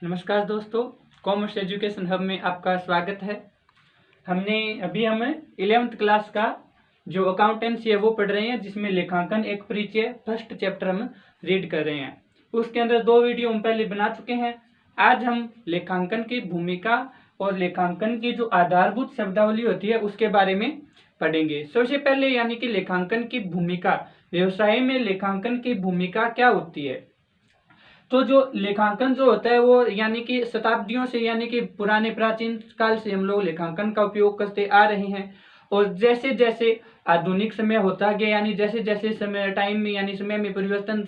नमस्कार दोस्तों, commerce education hub में आपका स्वागत है। हम 11th क्लास का जो अकाउंटेंसी है वो पढ़ रहे हैं, जिसमें लेखांकन एक परिचय फर्स्ट चैप्टर हम रीड कर रहे हैं। उसके अंदर 2 वीडियो हम पहले बना चुके हैं। आज हम लेखांकन की भूमिका और लेखांकन की जो आधारभूत शब्दावली होती है उसके बारे में पढ़ेंगे। सबसे पहले यानी कि लेखांकन की भूमिका, व्यवसाय में लेखांकन की भूमिका क्या होती है। तो जो लेखांकन जो होता है वो यानी कि शताब्दियों से यानी कि पुराने प्राचीन काल से हम लोग लेखांकन का उपयोग करते आ रहे हैं। और जैसे जैसे आधुनिक समय होता गया, यानी जैसे जैसे समय टाइम में यानी समय में परिवर्तन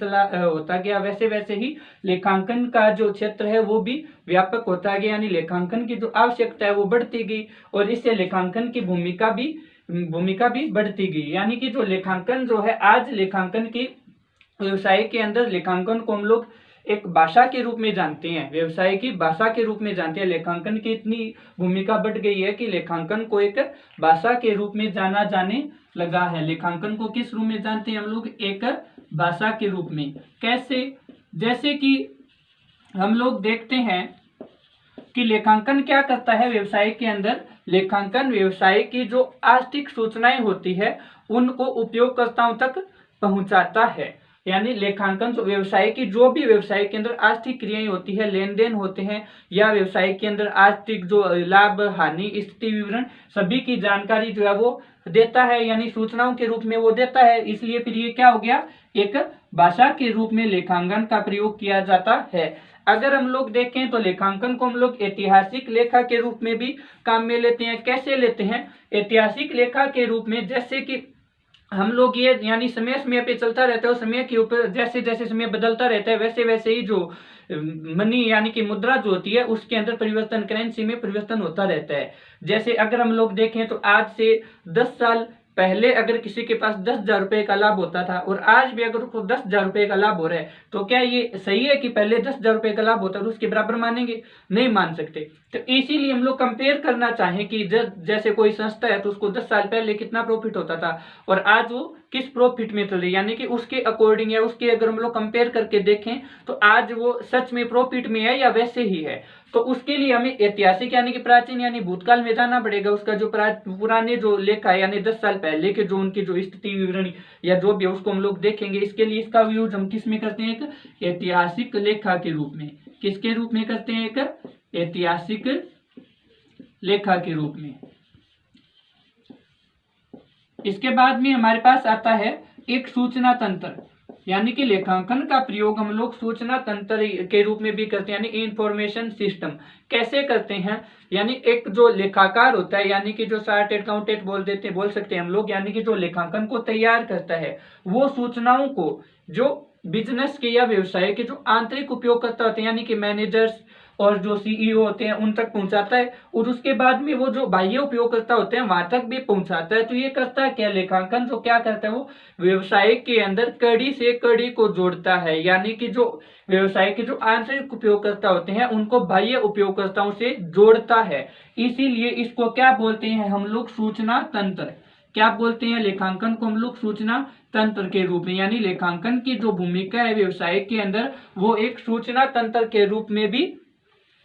होता गया, वैसे वैसे ही लेखांकन का जो क्षेत्र है वो भी व्यापक होता गया, यानी लेखांकन की जो आवश्यकता है वो बढ़ती गई और इससे लेखांकन की भूमिका भी बढ़ती गई। यानी कि जो लेखांकन जो है, आज लेखांकन की व्यवसाय के अंदर लेखांकन को हम लोग एक भाषा के रूप में जानते हैं, व्यवसाय की भाषा के रूप में जानते हैं। लेखांकन की इतनी भूमिका बढ़ गई है कि लेखांकन को एक भाषा के रूप में जाना जाने लगा है। लेखांकन को किस रूप में जानते हैं हम लोग? एक भाषा के रूप में। कैसे? जैसे कि हम लोग देखते हैं कि लेखांकन क्या करता है व्यवसाय के अंदर। लेखांकन व्यवसाय की जो आर्थिक सूचनाएं होती है उनको उपयोगकर्ताओं तक पहुंचाता है। यानी लेखांकन जो व्यवसाय की जो भी व्यवसाय के अंदर आर्थिक क्रियाएं होती है, लेन देन होते हैं, या व्यवसाय के अंदर आर्थिक जो लाभ हानि स्थिति विवरण सभी की जानकारी जो है वो देता है, यानी सूचनाओं के रूप में वो देता है। इसलिए फिर ये क्या हो गया, एक भाषा के रूप में लेखांकन का प्रयोग किया जाता है। अगर हम लोग देखें तो लेखांकन को हम लोग ऐतिहासिक लेखा के रूप में भी काम में लेते हैं। कैसे लेते हैं? ऐतिहासिक लेखा के रूप में जैसे कि हम लोग ये यानी समय समय पे चलता रहता है और समय के ऊपर जैसे जैसे समय बदलता रहता है वैसे वैसे ही जो मनी यानी कि मुद्रा जो होती है उसके अंदर परिवर्तन, करेंसी में परिवर्तन होता रहता है। जैसे अगर हम लोग देखें तो आज से 10 साल पहले अगर किसी के पास 10,000 रुपए का लाभ होता था और आज भी अगर उसको 10,000 रुपए का लाभ हो रहा है, तो क्या ये सही है कि पहले 10,000 रुपए का लाभ होता है उसके बराबर मानेंगे? नहीं मान सकते। तो इसीलिए हम लोग कंपेयर करना चाहें कि जैसे कोई संस्था है तो उसको 10 साल पहले कितना प्रॉफिट होता था और आज वो किस प्रॉफिट में चल रही है, यानी कि उसके अकॉर्डिंग या उसके अगर हम लोग कंपेयर करके देखें तो आज वो सच में प्रॉफिट में है या वैसे ही है। तो उसके लिए हमें ऐतिहासिक यानी कि प्राचीन यानी भूतकाल में जाना पड़ेगा। उसका जो पुराने जो लेखा है यानी 10 साल पहले के जो उनकी जो स्थिति विवरणी या जो भी है उसको हम लोग देखेंगे। इसके लिए इसका यूज हम किस में करते हैं? एक ऐतिहासिक लेखा के रूप में। किसके रूप में करते हैं? एक ऐतिहासिक लेखा के रूप में। इसके बाद में हमारे पास आता है एक सूचना तंत्र, यानी कि लेखांकन का प्रयोग हम लोग सूचना तंत्र के रूप में भी करते हैं, यानी इंफॉर्मेशन सिस्टम। कैसे करते हैं? यानी एक जो लेखाकार होता है, यानी कि जो चार्टर्ड अकाउंटेंट बोल सकते हैं हम लोग, यानी कि जो लेखांकन को तैयार करता है वो सूचनाओं को जो बिजनेस के या व्यवसाय के जो आंतरिक उपयोगकर्ता होते हैं, यानी कि मैनेजर्स और जो सीईओ होते हैं उन तक पहुंचाता है और उसके बाद में वो जो बाह्य उपयोगकर्ता होते हैं वहां तक भी पहुंचाता है। तो ये करता है क्या? लेखांकन जो क्या करता है वो व्यवसाय के अंदर कड़ी से कड़ी को जोड़ता है, यानी कि जो व्यवसाय के जो आंतरिक उपयोगकर्ता होते हैं उनको बाह्य उपयोगकर्ताओं से जोड़ता है। इसीलिए इसको क्या बोलते हैं हम लोग? सूचना तंत्र। क्या बोलते हैं? लेखांकन को हम लोग सूचना तंत्र के रूप में, यानी लेखांकन की जो भूमिका है व्यवसाय के अंदर वो एक सूचना तंत्र के रूप में भी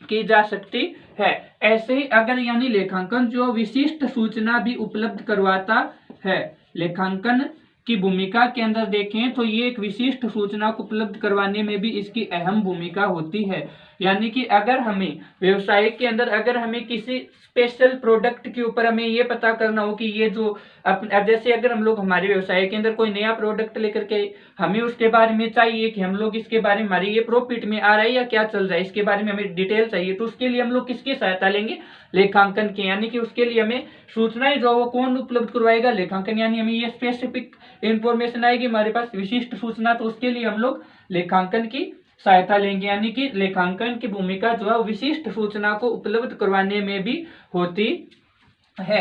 की जा सकती है। ऐसे ही अगर यानी लेखांकन जो विशिष्ट सूचना भी उपलब्ध करवाता है, लेखांकन की भूमिका के अंदर देखें तो ये एक विशिष्ट सूचना को उपलब्ध करवाने में भी इसकी अहम भूमिका होती है। यानी कि अगर हमें व्यवसाय के अंदर अगर हमें किसी स्पेशल प्रोडक्ट के ऊपर हमें ये पता करना हो कि ये जो जैसे अगर हम लोग हमारे व्यवसाय के अंदर कोई नया प्रोडक्ट लेकर के हमें उसके बारे में चाहिए कि हम लोग इसके बारे में हमारे ये प्रॉफिट में आ रहा है या क्या चल रहा है, इसके बारे में हमें डिटेल चाहिए, तो उसके लिए हम लोग किसकी सहायता लेंगे? लेखांकन की। यानी कि उसके लिए हमें सूचनाएं जो वो कौन उपलब्ध करवाएगा? लेखांकन। यानी हमें ये स्पेसिफिक इंफॉर्मेशन आएगी हमारे पास विशिष्ट सूचना, तो उसके लिए हम लोग लेखांकन की सहायता लेंगे। यानी कि लेखांकन की भूमिका जो है विशिष्ट सूचना को उपलब्ध करवाने में भी होती है।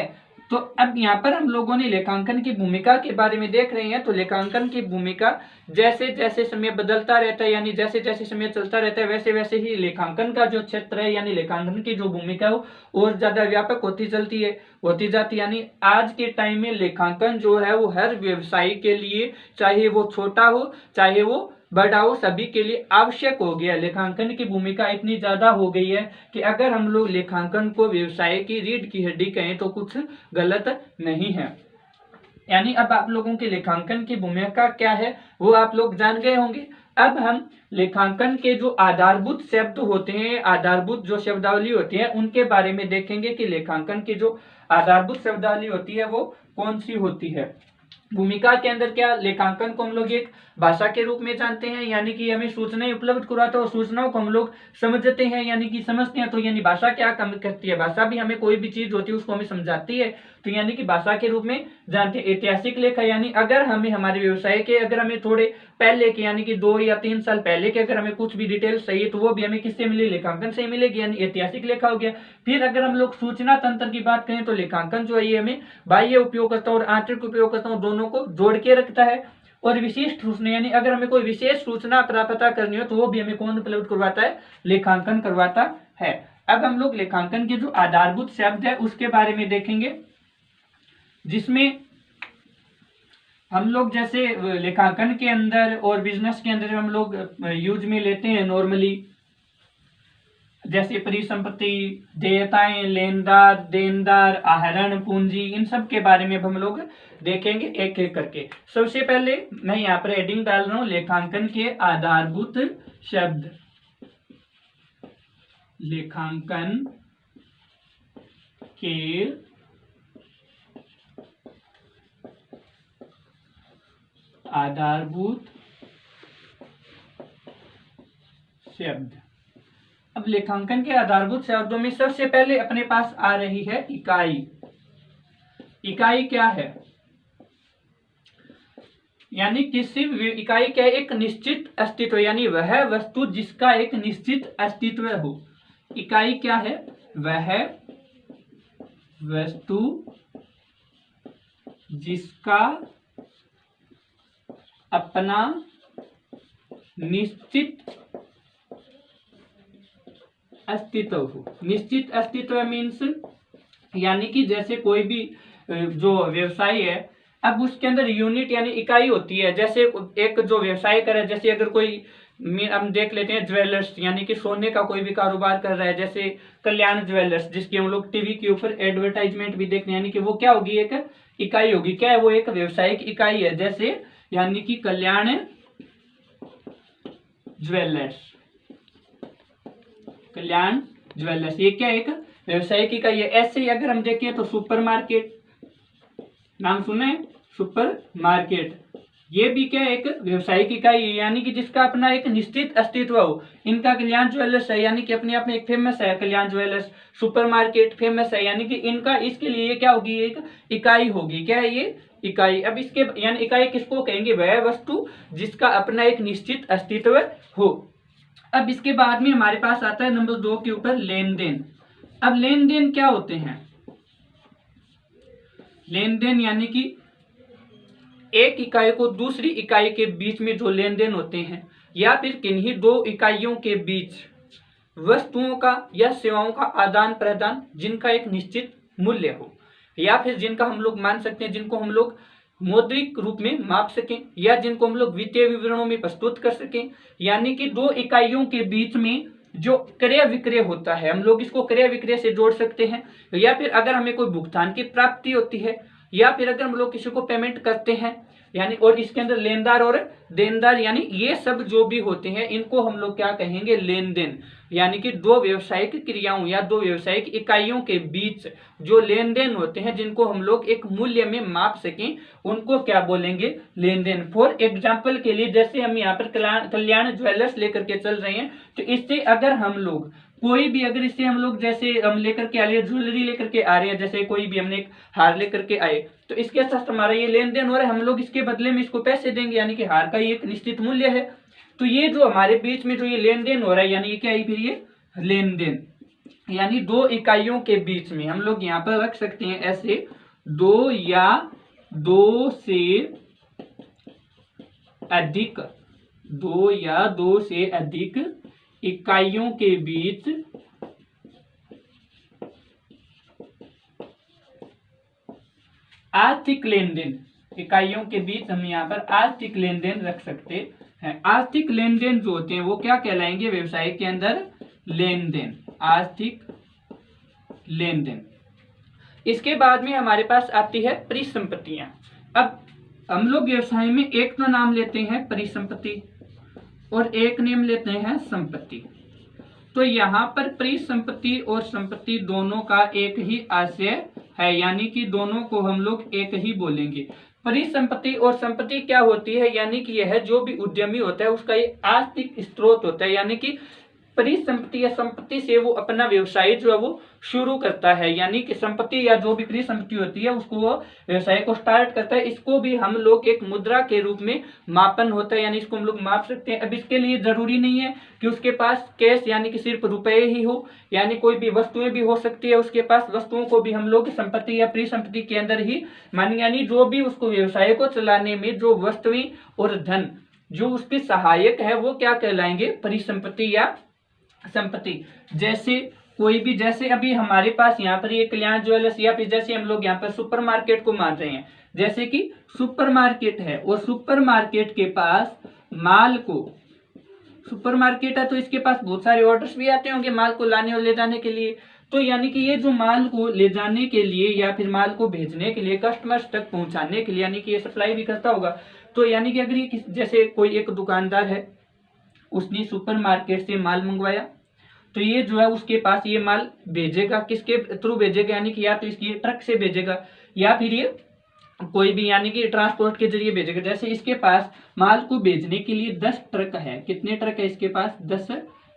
तो अब यहाँ पर हम लोगों ने लेखांकन की भूमिका के बारे में देख रहे हैं। तो लेखांकन की भूमिका जैसे जैसे समय बदलता रहता है, यानी जैसे जैसे समय चलता रहता है वैसे वैसे ही लेखांकन का जो क्षेत्र है यानी लेखांकन की जो भूमिका है वो और ज्यादा व्यापक होती जाती है। यानी आज के टाइम में लेखांकन जो है वो हर व्यवसाय के लिए, चाहे वो छोटा हो चाहे वो बढ़ाओ सभी के लिए आवश्यक हो गया। लेखांकन की भूमिका इतनी ज्यादा हो गई है कि अगर हम लोग लेखांकन को व्यवसाय की रीढ़ की हड्डी कहें तो कुछ गलत नहीं है। यानी अब आप लोगों के लेखांकन की भूमिका क्या है वो आप लोग जान गए होंगे। अब हम लेखांकन के जो आधारभूत शब्द होते हैं, आधारभूत जो शब्दावली होती है, उनके बारे में देखेंगे कि लेखांकन की जो आधारभूत शब्दावली होती है वो कौन सी होती है। भूमिका के अंदर क्या, लेखांकन को हम लोग एक भाषा के रूप में जानते हैं, यानी कि हमें सूचनाएं उपलब्ध करवाता है और सूचनाओं को हम लोग समझते हैं, यानी कि समझते हैं। तो यानी भाषा क्या काम करती है, भाषा भी हमें कोई भी चीज होती है उसको हमें समझाती है, तो यानी कि भाषा के रूप में जानते हैं। ऐतिहासिक लेखा, यानी अगर हमें हमारे व्यवसाय के अगर हमें थोड़े पहले के यानी कि 2 या 3 साल पहले के अगर हमें कुछ भी डिटेल चाहिए तो वो भी हमें किससे मिले, लेखांकन से मिलेगी, यानी ऐतिहासिक लेखा हो गया। फिर अगर हम लोग सूचना तंत्र की बात करें तो लेखांकन जो है ये हमें बाह्य उपयोगकर्ता और आंतरिक उपयोगकर्ताओं दोनों को जोड़ के रखता है। और विशिष्ट सूचना, यानी अगर हमें कोई विशेष सूचना पता करनी हो तो वो भी हमें कौन उपलब्ध करवाता है, लेखांकन करवाता है। अब हम लोग लेखांकन के जो आधारभूत शब्द है उसके बारे में देखेंगे, जिसमें हम लोग जैसे लेखांकन के अंदर और बिजनेस के अंदर हम लोग यूज में लेते हैं नॉर्मली, जैसे परिसंपत्ति, देयताएं, लेनदार, देनदार, आहरण, पूंजी, इन सब के बारे में हम लोग देखेंगे एक एक करके। सबसे पहले मैं यहाँ पर हेडिंग डाल रहा हूं, लेखांकन के आधारभूत शब्द। लेखांकन के आधारभूत शब्द। अब लेखांकन के आधारभूत शब्दों में सबसे पहले अपने पास आ रही है इकाई। इकाई क्या है, यानी किसी इकाई क्या है, एक निश्चित अस्तित्व, यानी वह वस्तु जिसका एक निश्चित अस्तित्व हो। इकाई क्या है, वह वस्तु जिसका अपना निश्चित अस्तित्व हो। निश्चित अस्तित्व मीन्स यानी कि जैसे कोई भी जो व्यवसाय है, अब उसके अंदर यूनिट यानी इकाई होती है। जैसे एक जो व्यवसाय करे, जैसे अगर कोई हम देख लेते हैं ज्वेलर्स, यानी कि सोने का कोई भी कारोबार कर रहा है, जैसे कल्याण ज्वेलर्स, जिसकी हम लोग टीवी के ऊपर एडवर्टाइजमेंट भी देखते हैं, यानी कि वो क्या होगी, एक इकाई होगी। क्या है वो, एक व्यवसायिक इकाई है। जैसे यानी कि कल्याण ज्वेलर्स, कल्याण ज्वेलर्स, ये क्या एक व्यवसायिक इकाई है। ऐसे ही अगर हम देखें तो सुपरमार्केट, नाम सुना है, सुपरमार्केट, ये भी क्या एक व्यवसायिक इकाई है, यानी कि जिसका अपना एक निश्चित अस्तित्व हो। इनका कल्याण ज्वेलर्स है, यानी कि अपने आप में एक फेमस है कल्याण ज्वेलर्स, सुपरमार्केट फेमस है, यानी कि इनका इसके लिए क्या होगी, एक इकाई होगी। क्या है ये, इकाई। अब इसके यानी इकाई किसको कहेंगे, वह वस्तु जिसका अपना एक निश्चित अस्तित्व हो। अब इसके बाद में हमारे पास आता है नंबर 2 के ऊपर लेन देन। अब लेन देन क्या होते हैं, लेन देन यानी कि एक इकाई को दूसरी इकाई के बीच में जो लेन देन होते हैं, या फिर किन्हीं 2 इकाइयों के बीच वस्तुओं का या सेवाओं का आदान प्रदान, जिनका एक निश्चित मूल्य हो, या फिर जिनका हम लोग मान सकते हैं, जिनको हम लोग मौद्रिक रूप में माप सकें, या जिनको हम लोग वित्तीय विवरणों में प्रस्तुत कर सकें। यानी कि 2 इकाइयों के बीच में जो क्रय विक्रय होता है, हम लोग इसको क्रय विक्रय से जोड़ सकते हैं। या फिर अगर हमें कोई भुगतान की प्राप्ति होती है, या फिर अगर हम लोग किसी को पेमेंट करते हैं, यानी और इसके अंदर लेनदार और देनदार, यानी ये सब जो भी होते हैं इनको हम लोग क्या कहेंगे, लेन देन। यानी कि 2 व्यवसायिक क्रियाओं या 2 व्यवसायिक इकाइयों के बीच जो लेन देन होते हैं, जिनको हम लोग एक मूल्य में माप सकें, उनको क्या बोलेंगे, लेन देन। फॉर एग्जाम्पल के लिए जैसे हम यहाँ पर कल्याण ज्वेलर्स लेकर के चल रहे हैं, तो इससे अगर हम लोग कोई भी अगर इससे हम लोग जैसे हम लेकर के आ रहे हैं, ज्वेलरी लेकर के आ रहे हैं, जैसे कोई भी हमने एक हार लेकर के आए, तो इसके साथ हमारा ये लेन देन हो रहा है, हम लोग इसके बदले में इसको पैसे देंगे, यानी कि हार का ये एक निश्चित मूल्य है। तो ये जो हमारे बीच में जो ये लेन देन हो रहा है, यानी ये क्या है, फिर ये लेन देन, यानी 2 इकाइयों के बीच में हम लोग यहाँ पर रख सकते हैं ऐसे 2 या 2 से अधिक, 2 या 2 से अधिक इकाइयों के बीच आर्थिक लेन देन, इकाइयों के बीच हम यहाँ पर आर्थिक लेन देन रख सकते है। आर्थिक लेन देन जो होते हैं वो क्या कहलाएंगे व्यवसाय के अंदर? लेन देन, आर्थिक लेन देन। इसके बाद में हमारे पास आती है परिसंपत्तियां। अब हम लोग व्यवसाय में एक तो नाम लेते हैं परिसंपत्ति और एक नाम लेते हैं संपत्ति। तो यहाँ पर परिसंपत्ति और संपत्ति दोनों का एक ही आशय है, यानी कि दोनों को हम लोग एक ही बोलेंगे। परिसंपत्ति और संपत्ति क्या होती है? यानी कि यह जो भी उद्यमी होता है उसका ये आर्थिक स्रोत होता है, यानी कि परिसंपत्ति या संपत्ति से वो अपना व्यवसाय जो है वो शुरू करता है, यानी कि संपत्ति या जो भी परिसंपत्ति होती है उसको वो व्यवसाय को स्टार्ट करता है। इसको भी हम लोग एक मुद्रा के रूप में मापन होता है, यानी इसको हम लोग माप सकते हैं। अब इसके लिए जरूरी नहीं है कि उसके पास कैश यानी कि सिर्फ रुपए ही हो, यानी कोई भी वस्तुएं भी हो सकती है उसके पास। वस्तुओं को भी हम लोग संपत्ति या परिसंपत्ति के अंदर ही मानेंगे, यानी जो भी उसको व्यवसाय को चलाने में जो वस्तुएं और धन जो उसके सहायक है वो क्या कहलाएंगे? परिसंपत्ति या संपत्ति। जैसे कोई भी, जैसे अभी हमारे पास यहाँ पर ये कल्याण ज्वेलर्स या फिर जैसे हम लोग यहाँ पर सुपरमार्केट को मान रहे हैं, जैसे कि सुपरमार्केट है और सुपरमार्केट के पास माल को, सुपरमार्केट है तो इसके पास बहुत सारे ऑर्डर्स भी आते होंगे माल को लाने और ले जाने के लिए। तो यानी कि ये जो माल को ले जाने के लिए या फिर माल को भेजने के लिए, कस्टमर्स तक पहुंचाने के लिए, यानी कि ये सप्लाई भी करता होगा। तो यानी कि अगर ये जैसे कोई एक दुकानदार है, उसने सुपरमार्केट से माल मंगवाया, तो ये जो है उसके पास ये माल भेजेगा, किसके थ्रू भेजेगा? यानी कि या तो इसकी ट्रक से भेजेगा या फिर ये कोई भी यानी कि ट्रांसपोर्ट के जरिए भेजेगा। जैसे इसके पास माल को भेजने के लिए 10 ट्रक है। कितने ट्रक है इसके पास? 10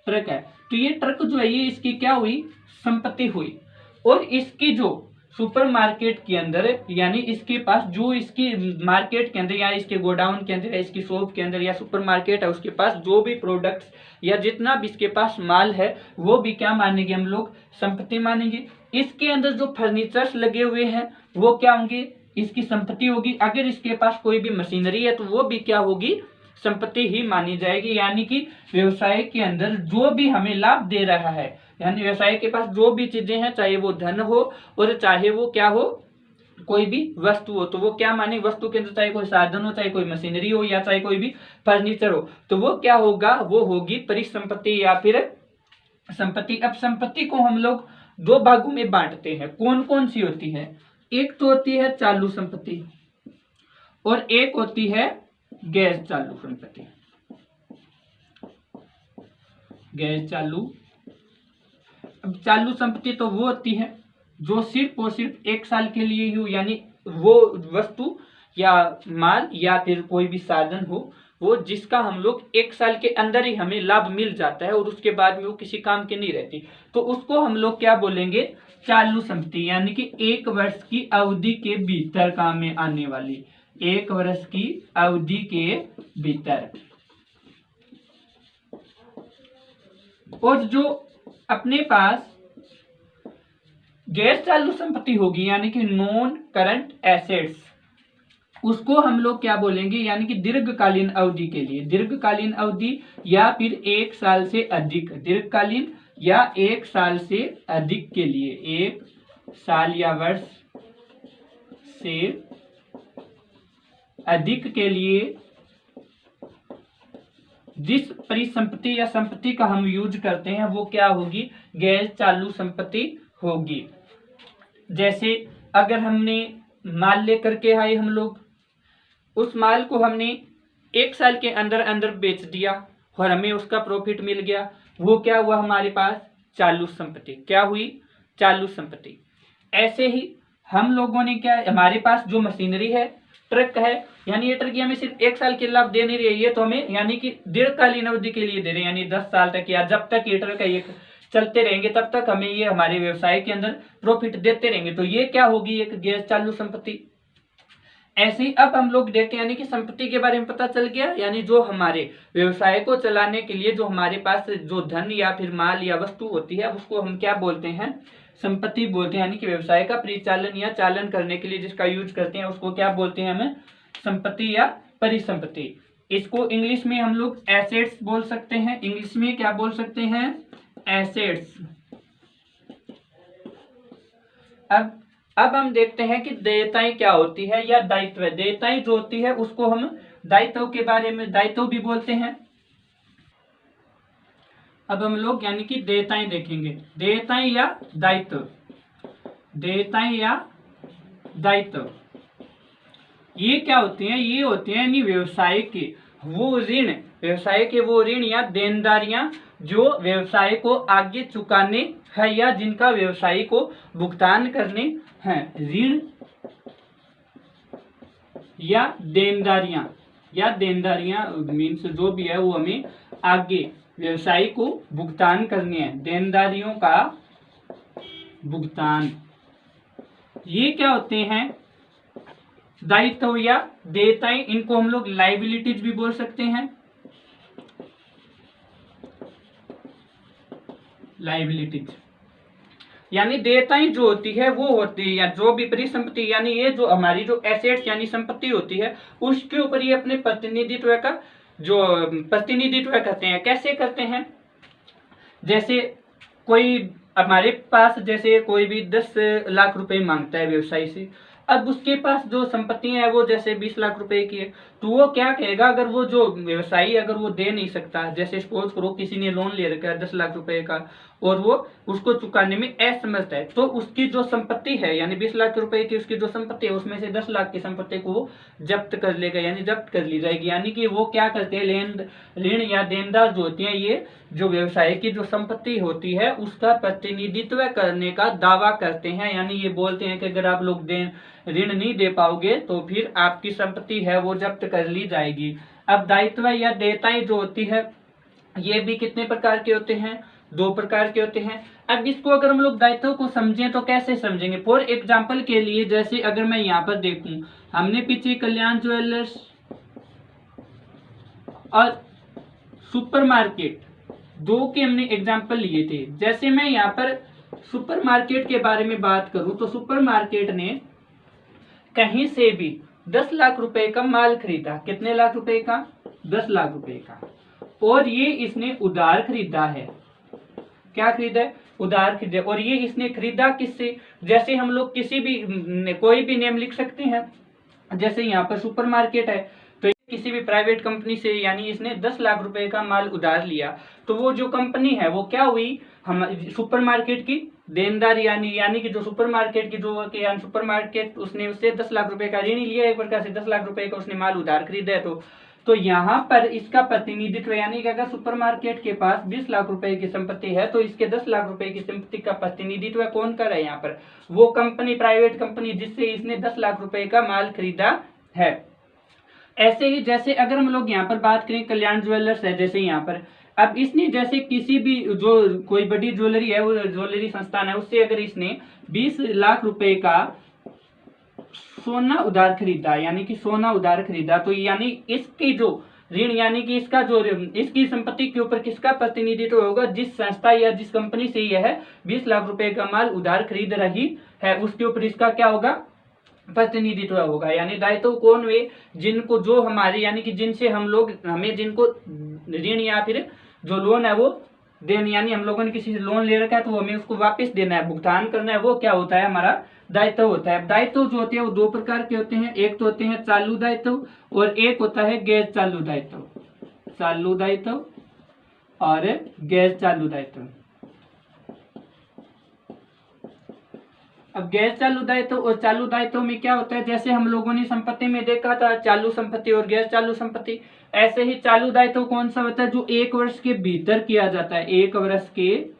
ट्रक है। तो ये ट्रक जो है ये इसकी क्या हुई? संपत्ति हुई। और इसकी जो सुपरमार्केट के अंदर, यानी इसके पास जो इसकी मार्केट के अंदर या इसके गोडाउन के अंदर या इसकी शॉप के अंदर या सुपरमार्केट है उसके पास जो भी प्रोडक्ट्स या जितना भी इसके पास माल है वो भी क्या मानेंगे हम लोग? संपत्ति मानेंगे। इसके अंदर जो फर्नीचर्स लगे हुए हैं वो क्या होंगे? इसकी संपत्ति होगी। अगर इसके पास कोई भी मशीनरी है तो वो भी क्या होगी? संपत्ति ही मानी जाएगी। यानी कि व्यवसाय के अंदर जो भी हमें लाभ दे रहा है, यानी व्यवसाय के पास जो भी चीजें हैं, चाहे वो धन हो और चाहे वो क्या हो, कोई भी वस्तु हो, तो वो क्या माने? वस्तु के अंदर चाहे कोई साधन हो, चाहे कोई मशीनरी हो या चाहे कोई भी फर्नीचर हो, तो वो क्या होगा? वो होगी परिसंपत्ति या फिर संपत्ति। अब संपत्ति को हम लोग दो भागों में बांटते हैं। कौन कौन सी होती है? एक तो होती है चालू संपत्ति और एक होती है गैर चालू संपत्ति। गैर चालू, अब चालू संपत्ति तो वो होती है जो सिर्फ और सिर्फ 1 साल के लिए ही हो, यानी वो वस्तु या माल या फिर कोई भी साधन हो वो जिसका हम लोग 1 साल के अंदर ही हमें लाभ मिल जाता है और उसके बाद में वो किसी काम की नहीं रहती, तो उसको हम लोग क्या बोलेंगे? चालू संपत्ति। यानी कि 1 वर्ष की अवधि के भीतर काम में आने वाली, 1 वर्ष की अवधि के भीतर। और जो अपने पास गैर चालू संपत्ति होगी यानी कि नॉन करंट एसेट्स, उसको हम लोग क्या बोलेंगे? यानी कि दीर्घकालीन अवधि के लिए, दीर्घकालीन अवधि या फिर 1 साल से अधिक, दीर्घकालीन या 1 साल से अधिक के लिए, 1 साल या वर्ष से अधिक के लिए जिस परिसंपत्ति या संपत्ति का हम यूज करते हैं वो क्या होगी? गैर चालू संपत्ति होगी। जैसे अगर हमने माल लेकर के आए, हम लोग उस माल को हमने 1 साल के अंदर अंदर बेच दिया और हमें उसका प्रॉफिट मिल गया, वो क्या हुआ? हमारे पास चालू संपत्ति। क्या हुई? चालू संपत्ति। ऐसे ही हम लोगों ने क्या, हमारे पास जो मशीनरी है, ट्रक है, यानी ये ट्रक हमें सिर्फ 1 साल के लाभ दे नहीं रही है, तो हमें यानी कि दीर्घकालीन अवधि के लिए दे रहे हैं, यानी 10 साल तक या जब तक ये ट्रक ये चलते रहेंगे तब तक हमें ये हमारे व्यवसाय के अंदर प्रॉफिट देते रहेंगे, तो ये क्या होगी? एक गैर चालू संपत्ति। ऐसे ही अब हम लोग देखते हैं, यानी कि संपत्ति के बारे में पता चल गया, यानी जो हमारे व्यवसाय को चलाने के लिए जो हमारे पास जो धन या फिर माल या वस्तु होती है उसको हम क्या बोलते हैं? संपत्ति बोलते हैं। यानी कि व्यवसाय का परिचालन या चालन करने के लिए जिसका यूज करते हैं उसको क्या बोलते हैं? हमें संपत्ति या परिसंपत्ति। इसको इंग्लिश में हम लोग एसेट्स बोल सकते हैं। इंग्लिश में क्या बोल सकते हैं? एसेट्स। अब हम देखते हैं कि देयताएं क्या होती है या दायित्व। देयताएं जो होती है उसको हम दायित्व के बारे में दायित्व भी बोलते हैं। अब हम लोग यानी कि देयताएं देखेंगे। देयताएं या दायित्व, देयताएं या दायित्व ये क्या होते हैं? ये होते हैं यानी व्यवसाय के वो ऋण, व्यवसाय के वो ऋण या देनदारियां जो व्यवसाय को आगे चुकाने है या जिनका व्यवसायी को भुगतान करने हैं। ऋण या देनदारियां मीन्स जो भी है वो हमें आगे व्यवसायी को भुगतान करने हैं। देनदारियों का भुगतान ये क्या होते हैं? दायित्व या देयताएं। इनको हम लोग लायबिलिटीज भी बोल सकते हैं। लायबिलिटीज यानी देयताएं जो होती है वो होती है या जो भी परिसंपत्ति यानी ये जो हमारी जो एसेट्स यानी संपत्ति होती है उसके ऊपर ये अपने प्रतिनिधित्व का जो प्रतिनिधित्व करते हैं। कैसे करते हैं? जैसे कोई हमारे पास जैसे कोई भी 10 लाख रुपए मांगता है व्यवसायी से, अब उसके पास जो संपत्तियां है वो जैसे 20 लाख रुपए की है, तो वो क्या कहेगा? अगर वो जो व्यवसायी अगर वो दे नहीं सकता, जैसे सपोज करो किसी ने लोन ले रखा है 10 लाख रुपए का और वो उसको चुकाने में असमर्थ है, तो उसकी जो संपत्ति है यानी 20 लाख रुपए की उसकी जो संपत्ति है उसमें से 10 लाख की संपत्ति को जब्त कर लेगा यानी जब्त कर ली जाएगी। यानी कि वो क्या करते हैं? ऋण या देनदार जो होती हैं ये जो व्यवसाय की जो संपत्ति होती है उसका प्रतिनिधित्व करने का दावा करते हैं। यानी ये बोलते हैं कि अगर आप लोग ऋण नहीं दे पाओगे तो फिर आपकी संपत्ति है वो जब्त कर ली जाएगी। अब दायित्व या देयताएं जो होती है ये भी कितने प्रकार के होते हैं? 2 प्रकार के होते हैं। अब इसको अगर हम लोग दायित्व को समझें तो कैसे समझेंगे? फॉर एग्जाम्पल के लिए जैसे अगर मैं यहाँ पर देखूं, हमने पीछे कल्याण ज्वेलर्स और सुपरमार्केट 2 के हमने एग्जाम्पल लिए थे। जैसे मैं यहाँ पर सुपरमार्केट के बारे में बात करूं तो सुपरमार्केट ने कहीं से भी 10 लाख रुपए का माल खरीदा। कितने लाख रुपए का? 10 लाख रुपए का। और ये इसने उधार खरीदा है। क्या खरीदा है? उधार खरीदा। और ये इसने खरीदा किससे? जैसे हम लोग किसी भी कोई भी नेम लिख सकते हैं। जैसे यहाँ पर सुपरमार्केट है तो किसी भी प्राइवेट कंपनी से यानी इसने 10 लाख रुपए का माल उधार लिया, तो वो जो कंपनी है वो क्या हुई? हम सुपरमार्केट की देनदार यानी कि जो सुपरमार्केट की जो सुपरमार्केट उसने उससे 10 लाख रुपए का ऋण लिया, एक प्रकार से 10 लाख रुपए का उसने माल उधार खरीदा है। तो यहाँ पर इसका प्रतिनिधित्व यानी कि अगर सुपरमार्केट के पास 20 लाख रुपए की संपत्ति है तो इसके 10 लाख रुपए की संपत्ति का प्रतिनिधित्व कौन कर रहा है? यहाँ पर वो कंपनी, प्राइवेट कंपनी जिससे इसने 10 लाख रुपए का माल खरीदा है। ऐसे ही जैसे अगर हम लोग यहाँ पर बात करें कल्याण ज्वेलर्स है, जैसे यहाँ पर अब इसने जैसे किसी भी जो कोई बड़ी ज्वेलरी है वो ज्वेलरी संस्थान है उससे अगर इसने 20 लाख रुपए का सोना उधार खरीदा यानी कि सोना उधार खरीदा, तो यानी इसकी जो ऋण यानी कि इसका जो इसकी संपत्ति के ऊपर किसका प्रतिनिधित्व होगा? जिस संस्था या जिस कंपनी से यह 20 लाख रुपए का माल उधार खरीद रही है उसके ऊपर इसका क्या होगा? प्रतिनिधित्व होगा। यानी दायित्व कौन हुए? जिनको जो हमारे यानी कि जिनसे हम लोग हमें जिनको ऋण या फिर जो लोन है वो देन यानी हम लोगों ने किसी से लोन ले रखा है तो हमें उसको वापस देना है, भुगतान करना है, वो क्या होता है? हमारा दायित्व होता है। दायित्व जो होते हैं वो 2 प्रकार के होते हैं। एक तो होते हैं चालू दायित्व और एक होता है गैर चालू दायित्व। चालू दायित्व और गैर चालू दायित्व। अब गैर चालू दायित्व और चालू दायित्व में क्या होता है? जैसे हम लोगों ने संपत्ति में देखा था चालू संपत्ति और गैर चालू संपत्ति, ऐसे ही चालू दायित्व कौन सा होता है? जो 1 वर्ष के भीतर किया जाता है। 1 वर्ष के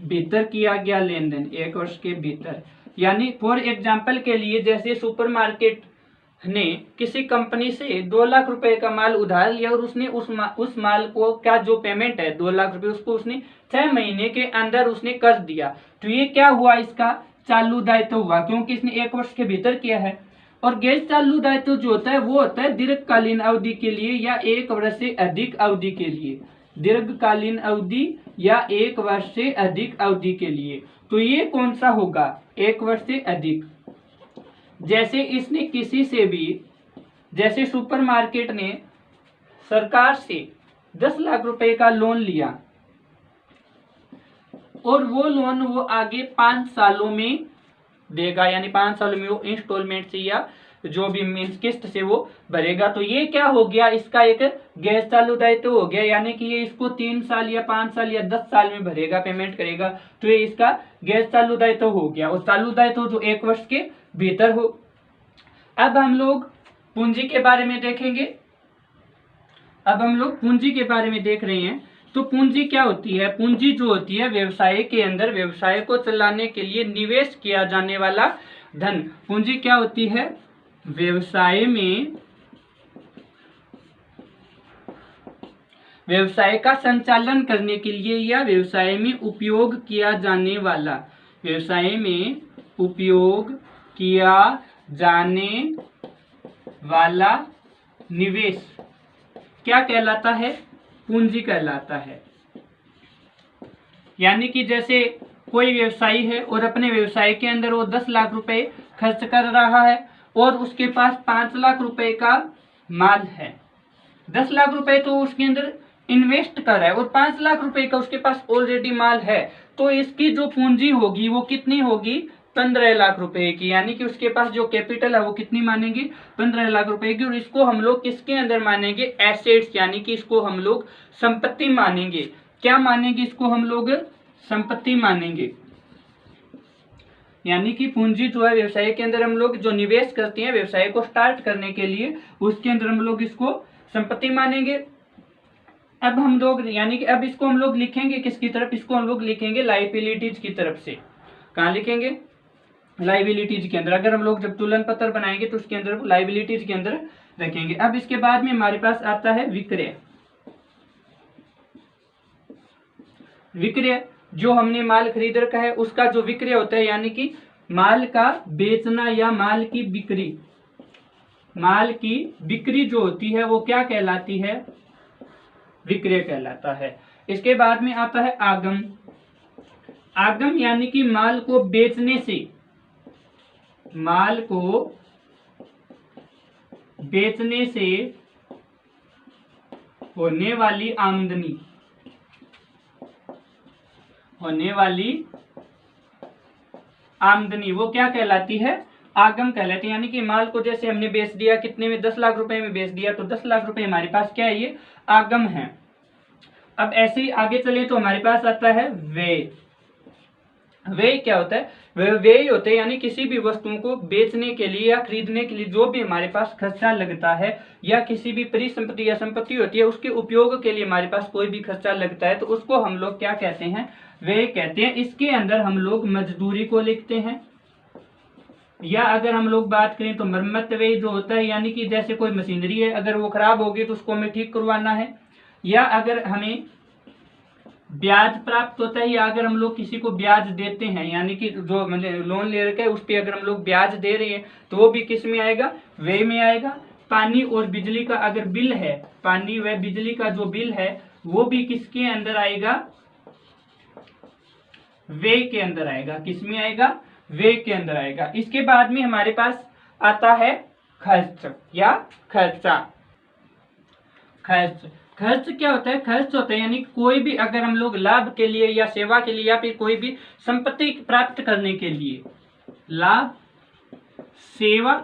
भीतर किया गया लेन देन, 1 वर्ष के भीतर। यानी फॉर एग्जाम्पल के लिए जैसे सुपरमार्केट ने किसी कंपनी से 2 लाख रुपए का माल उधार लिया और उसने उस माल को क्या जो पेमेंट है 2 लाख रुपए उसको उसने 6 महीने के अंदर उसने कर दिया, तो ये क्या हुआ? इसका चालू दायित्व हुआ क्योंकि इसने 1 वर्ष के भीतर किया है। और गैर चालू दायित्व जो होता है वो होता है दीर्घकालीन अवधि के लिए या 1 वर्ष से अधिक अवधि के लिए। दीर्घकालीन अवधि या 1 वर्ष से अधिक अवधि के लिए। तो ये कौन सा होगा? 1 वर्ष से अधिक। जैसे इसने किसी से भी जैसे सुपरमार्केट ने सरकार से 10 लाख रुपए का लोन लिया और वो लोन वो आगे 5 सालों में देगा, यानी 5 सालों में वो इंस्टॉलमेंट से या जो भी मीन्स किस्त से वो भरेगा। तो ये क्या हो गया, इसका एक गैर चालू दायित्व हो गया, यानी कि ये इसको 3 साल या 5 साल या 10 साल में भरेगा, पेमेंट करेगा, तो ये इसका गैर चालू दायित्व हो गया। और चालू दायित्व जो 1 वर्ष के भीतर हो। अब हम लोग पूंजी के बारे में देखेंगे। अब हम लोग पूंजी के बारे में देख रहे हैं। तो पूंजी क्या होती है? पूंजी जो होती है व्यवसाय के अंदर व्यवसाय को चलाने के लिए निवेश किया जाने वाला धन। पूंजी क्या होती है? व्यवसाय में व्यवसाय का संचालन करने के लिए या व्यवसाय में उपयोग किया जाने वाला, व्यवसाय में उपयोग किया जाने वाला निवेश क्या कहलाता है? पूंजी कहलाता है। यानी कि जैसे कोई व्यवसायी है और अपने व्यवसाय के अंदर वो 10 लाख रुपए खर्च कर रहा है और उसके पास 5 लाख रुपए का माल है। 10 लाख रुपए तो उसके अंदर इन्वेस्ट कर रहा है और 5 लाख रुपए का उसके पास ऑलरेडी माल है। तो इसकी जो पूंजी होगी वो कितनी होगी? 15 लाख रुपए की। यानी कि उसके पास जो कैपिटल है वो कितनी मानेंगे? 15 लाख रुपए की। और इसको हम लोग किसके अंदर मानेंगे? एसेट्स, यानी कि इसको हम लोग संपत्ति मानेंगे। क्या मानेंगे? इसको हम लोग संपत्ति मानेंगे। यानी कि पूंजी जो है व्यवसाय के अंदर हम लोग जो निवेश करते हैं व्यवसाय को स्टार्ट करने के लिए, उसके अंदर हम लोग इसको संपत्ति मानेंगे। अब हम लोग यानी कि अब इसको हम लोग लिखेंगे किसकी तरफ? इसको हम लोग लिखेंगे लायबिलिटीज की तरफ से। कहाँ लिखेंगे? लायबिलिटीज के अंदर। अगर हम लोग जब तुलन पत्र बनाएंगे तो उसके अंदर लायबिलिटीज के अंदर रखेंगे। अब इसके बाद में हमारे पास आता है विक्रय। विक्रय जो हमने माल खरीद रखा है उसका जो विक्रय होता है, यानी कि माल का बेचना या माल की बिक्री। माल की बिक्री जो होती है वो क्या कहलाती है? विक्रय कहलाता है। इसके बाद में आता है आगम। आगम यानी कि माल को बेचने से, माल को बेचने से होने वाली आमदनी, होने वाली आमदनी वो क्या कहलाती है? आगम कहलाती है। यानी कि माल को जैसे हमने बेच दिया, कितने में? 10 लाख रुपए में बेच दिया, तो 10 लाख रुपए हमारे पास क्या है? ये आगम है। अब ऐसे ही आगे चले तो हमारे पास आता है व्यय। व्यय क्या होता है? व्यय होते हैं यानी किसी भी वस्तुओं को बेचने के लिए या खरीदने के लिए जो भी हमारे पास खर्चा लगता है, या किसी भी परिसंपत्ति या संपत्ति होती है उसके उपयोग के लिए हमारे पास कोई भी खर्चा लगता है, तो उसको हम लोग क्या कहते हैं? व्यय कहते हैं। इसके अंदर हम लोग मजदूरी को लिखते हैं, या अगर हम लोग बात करें तो मरम्मत व्यय जो होता है, यानी कि जैसे कोई मशीनरी है अगर वो खराब होगी तो उसको हमें ठीक करवाना है, या अगर हमें ब्याज प्राप्त होता है, या अगर हम लोग किसी को ब्याज देते हैं, यानी कि जो लोन ले रखा है उस पर अगर हम लोग ब्याज दे रहे हैं तो वो भी किस में आएगा? व्यय में आएगा। पानी और बिजली का अगर बिल है, पानी व बिजली का जो बिल है वो भी किसके अंदर आएगा? व्यय के अंदर आएगा। किस में आएगा? व्यय के अंदर आएगा। इसके बाद में हमारे पास आता है खर्च या खर्चा। खर्च, खर्च क्या होता है? खर्च होता है यानी कोई भी अगर हम लोग लाभ के लिए या सेवा के लिए या फिर कोई भी संपत्ति प्राप्त करने के लिए, लाभ, सेवा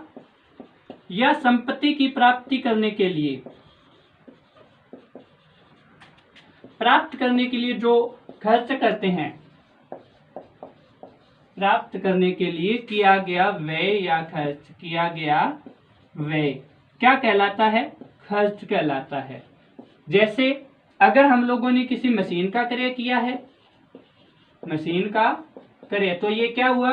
या संपत्ति की प्राप्ति करने के लिए, प्राप्त करने के लिए जो खर्च करते हैं, प्राप्त करने के लिए किया गया व्यय या खर्च, किया गया व्यय क्या कहलाता है? खर्च कहलाता है। जैसे अगर हम लोगों ने किसी मशीन का क्रय किया है, मशीन का क्रय, तो ये क्या हुआ?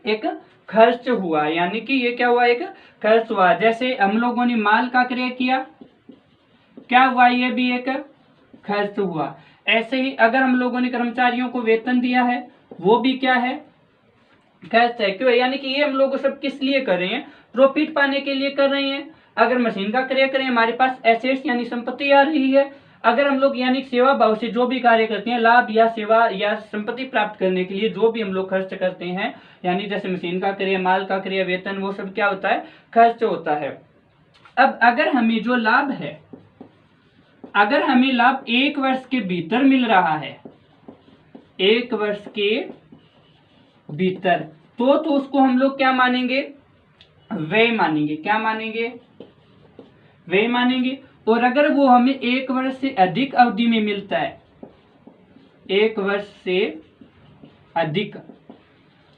एक खर्च हुआ। यानी कि ये क्या हुआ? एक खर्च हुआ। जैसे हम लोगों ने माल का क्रय किया, क्या हुआ? ये भी एक खर्च हुआ। ऐसे ही अगर हम लोगों ने कर्मचारियों को वेतन दिया है, वो भी क्या है? खर्च है। क्यों? यानी कि ये हम लोग सब किस लिए कर रहे हैं? प्रॉफिट पाने के लिए कर रहे हैं। अगर मशीन का क्रय करें हमारे पास एसेट्स यानी संपत्ति आ रही है। अगर हम लोग यानी सेवा भाव से जो भी कार्य करते हैं, लाभ या सेवा या संपत्ति प्राप्त करने के लिए जो भी हम लोग खर्च करते हैं, यानी जैसे मशीन का क्रय, माल का क्रय, वेतन, वो सब क्या होता है? खर्च होता है। अब अगर हमें जो लाभ है, अगर हमें लाभ 1 वर्ष के भीतर मिल रहा है, 1 वर्ष के भीतर, तो उसको हम लोग क्या मानेंगे? व्यय मानेंगे। क्या मानेंगे? व्यय मानेंगे। और अगर वो हमें 1 वर्ष से अधिक अवधि में मिलता है, 1 वर्ष से अधिक,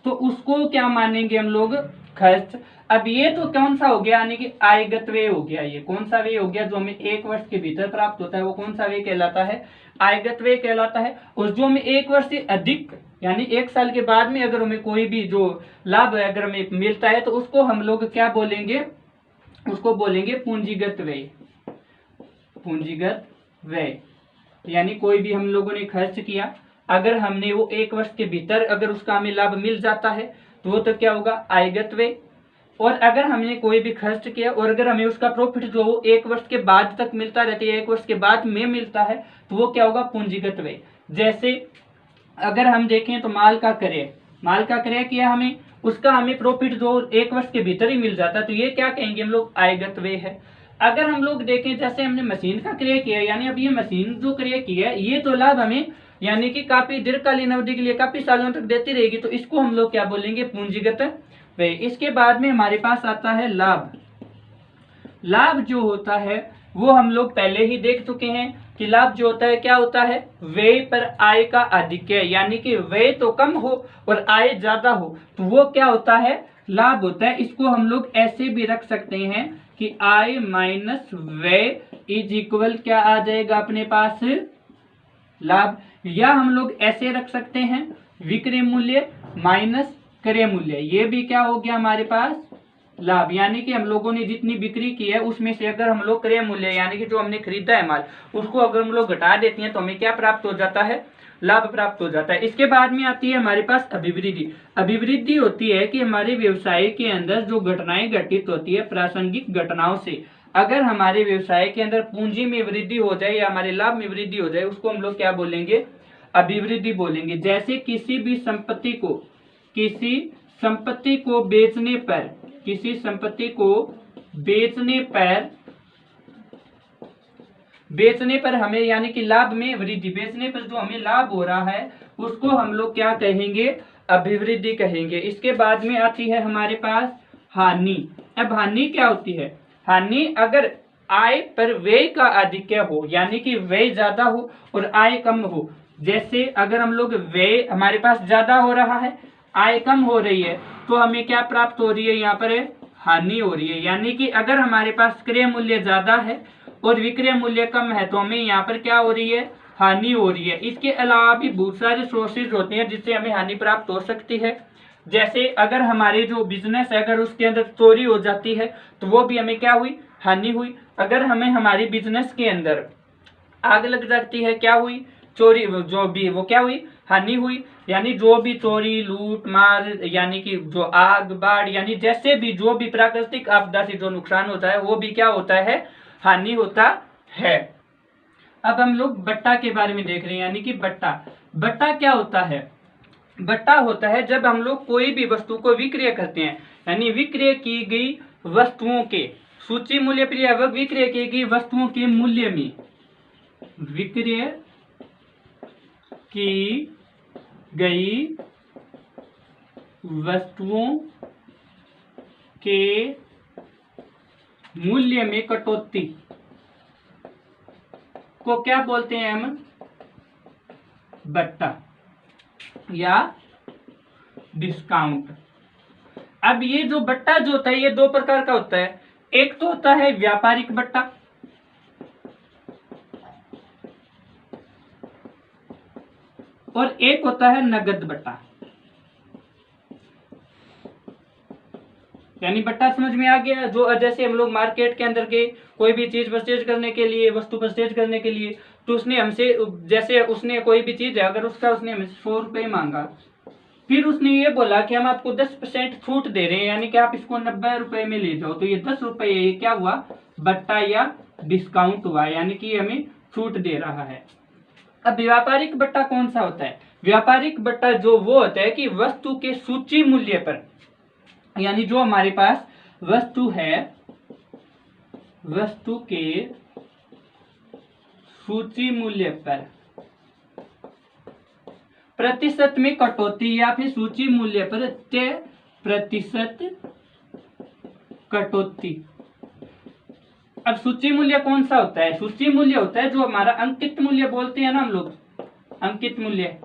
तो उसको क्या मानेंगे हम लोग? खर्च। अब ये तो कौन सा हो गया? यानी कि आयगत व्यय हो गया। ये कौन सा व्यय हो गया? जो हमें 1 वर्ष के भीतर प्राप्त होता है वो कौन सा व्यय कहलाता है? आयगत व्यय कहलाता है। और जो हमें 1 वर्ष से अधिक यानी 1 साल के बाद में अगर हमें कोई भी जो लाभ अगर हमें मिलता है तो उसको हम लोग क्या बोलेंगे? उसको बोलेंगे पूंजीगत व्यय। पूंजीगत व्यय यानी कोई भी हम लोगों ने खर्च किया, अगर हमने वो 1 वर्ष के भीतर अगर उसका हमें लाभ मिल जाता है तो वो तो क्या होगा? आयगत व्यय। और अगर हमने कोई भी खर्च किया और अगर हमें उसका प्रॉफिट जो वो 1 वर्ष के बाद तक मिलता रहता है, 1 वर्ष के बाद में मिलता है, तो वो क्या होगा? पूंजीगत व्यय। जैसे अगर हम देखें तो माल का क्रय किया हमें, उसका हमें प्रॉफिट जो 1 वर्ष के भीतर ही मिल जाता है, तो ये क्या कहेंगे हम लोग? आयगत व्यय है। अगर हम लोग देखें जैसे हमने मशीन का क्रय किया, यानी अब ये मशीन जो क्रय किया है ये तो लाभ हमें यानी कि काफी दीर्घकालीन अवधि के लिए काफी सालों तक देती रहेगी, तो इसको हम लोग क्या बोलेंगे? पूंजीगत व्यय। इसके बाद में हमारे पास आता है लाभ। लाभ जो होता है वो हम लोग पहले ही देख चुके हैं कि लाभ जो होता है क्या होता है? व्यय पर आय का अधिक्य, यानी कि व्यय तो कम हो और आय ज्यादा हो तो वो क्या होता है? लाभ होता है। इसको हम लोग ऐसे भी रख सकते हैं कि आय माइनस व्यय इज इक्वल क्या आ जाएगा अपने पास? लाभ। या हम लोग ऐसे रख सकते हैं विक्रय मूल्य माइनस क्रय मूल्य, ये भी क्या हो गया हमारे पास? लाभ। यानी कि हम लोगों ने जितनी बिक्री की है उसमें से अगर हम लोग क्रय मूल्य यानी कि जो हमने खरीदा है माल उसको अगर हम लोग घटा देते हैं तो हमें क्या प्राप्त हो जाता है? लाभ प्राप्त हो जाता है। इसके बाद में आती है हमारे पास अभिवृद्धि। अभिवृद्धि होती है कि हमारे व्यवसाय के अंदर जो घटनाएं घटित होती है प्रासंगिक घटनाओं से, अगर हमारे व्यवसाय के अंदर पूंजी में वृद्धि हो जाए या हमारे लाभ में वृद्धि हो जाए उसको हम लोग क्या बोलेंगे? अभिवृद्धि बोलेंगे। जैसे किसी संपत्ति को बेचने पर हमें यानी कि लाभ में वृद्धि, बेचने पर जो हमें लाभ हो रहा है उसको हम लोग क्या कहेंगे? अभिवृद्धि कहेंगे। इसके बाद में आती है हमारे पास हानि। अब हानि क्या होती है? हानि अगर आय पर व्यय का अधिक्य हो यानी कि व्यय ज्यादा हो और आय कम हो। जैसे अगर हम लोग व्यय हमारे पास ज्यादा हो रहा है, आय कम हो रही है, तो हमें क्या प्राप्त हो रही है? यहाँ पर हानि हो रही है। यानी कि अगर हमारे पास क्रय मूल्य ज्यादा है और विक्रय मूल्य कम है तो हमें यहाँ पर क्या हो रही है? हानि हो रही है। इसके अलावा भी बहुत सारे सोर्सेज होते हैं जिससे हमें हानि प्राप्त हो सकती है। जैसे अगर हमारे जो बिजनेस है अगर उसके अंदर चोरी हो जाती है तो वो भी हमें क्या हुई? हानि हुई। अगर हमें हमारी बिजनेस के अंदर आग लग जाती है, क्या हुई? चोरी, जो भी वो क्या हुई? हानि हुई। यानी जो भी चोरी लूट मार यानी कि जो आग बाढ़ यानी जैसे भी जो भी प्राकृतिक आपदा से जो नुकसान होता है वो भी क्या होता है? हानि होता है। अब हम लोग बट्टा के बारे में देख रहे हैं। यानी कि बट्टा क्या होता है? बट्टा होता है जब हम लोग कोई भी वस्तु को विक्रय करते हैं, यानी विक्रय की गई वस्तुओं के सूची मूल्य पर विक्रय की गई वस्तुओं के मूल्य में विक्रय की गई वस्तुओं के मूल्य में कटौती को क्या बोलते हैं हम? बट्टा या डिस्काउंट। अब ये जो बट्टा जो होता है ये 2 प्रकार का होता है। एक तो होता है व्यापारिक बट्टा और एक होता है नगद बट्टा। यानी बट्टा समझ में आ गया? जो जैसे हम लोग मार्केट के अंदर गए कोई भी चीज परचेज करने के लिए, वस्तु परचेज करने के लिए, तो उसने हमसे जैसे उसने कोई भी चीज है अगर उसका उसने हमसे 100 रुपये मांगा, फिर उसने ये बोला कि हम आपको 10% छूट दे रहे हैं यानी कि आप इसको 90 रुपए में ले जाओ, तो ये 10 रुपये ये क्या हुआ? बट्टा या डिस्काउंट हुआ, यानी कि हमें छूट दे रहा है। अब व्यापारिक बट्टा कौन सा होता है? व्यापारिक बट्टा जो वो होता है कि वस्तु के सूची मूल्य पर, यानी जो हमारे पास वस्तु है वस्तु के सूची मूल्य पर प्रतिशत में कटौती या फिर सूची मूल्य पर 3% कटौती। अब सूची मूल्य कौन सा होता है? सूची मूल्य होता है जो हमारा अंकित मूल्य बोलते हैं ना हम लोग, अंकित मूल्य,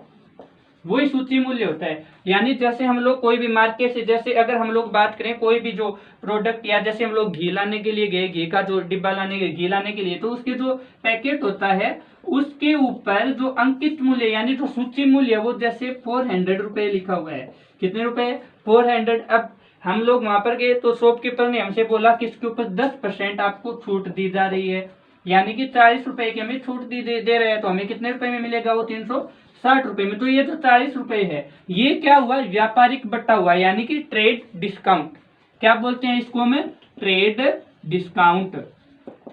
वही सूची मूल्य होता है। यानी जैसे हम लोग कोई भी मार्केट से, जैसे अगर हम लोग बात करें कोई भी जो प्रोडक्ट, या जैसे हम लोग घी लाने के लिए गए, घी का जो डिब्बा लाने गए घी लाने के लिए, तो उसके जो पैकेट होता है उसके ऊपर जो अंकित मूल्य यानी जो सूची मूल्य वो जैसे 400 रुपए लिखा हुआ है। कितने रुपए? 400। अब हम लोग वहां पर गए तो शॉपकीपर ने हमसे बोला कि इसके ऊपर 10% आपको छूट दी जा रही है, यानी कि 40 रुपए की हमें छूट दे रहे हैं, तो हमें कितने रुपए में मिलेगा? वो 360 रुपए में। तो ये जो 40 रुपए है ये क्या हुआ? व्यापारिक बट्टा हुआ, यानी कि ट्रेड डिस्काउंट। क्या बोलते हैं इसको हमें? ट्रेड डिस्काउंट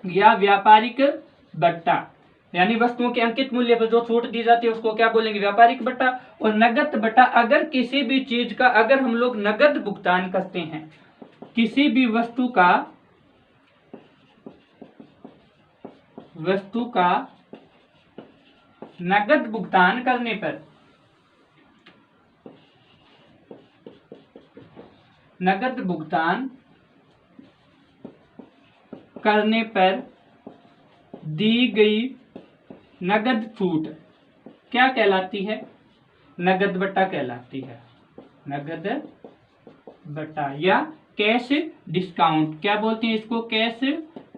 या व्यापारिक बट्टा। यानी वस्तुओं के अंकित मूल्य पर जो छूट दी जाती है उसको क्या बोलेंगे? व्यापारिक बट्टा। और नगद बट्टा, अगर किसी भी चीज का अगर हम लोग नगद भुगतान करते हैं, किसी भी वस्तु का नगद भुगतान करने पर, नगद भुगतान करने पर दी गई नगद छूट क्या कहलाती है? नगद बट्टा कहलाती है। नगद बट्टा या कैश डिस्काउंट। क्या बोलते हैं इसको? Cash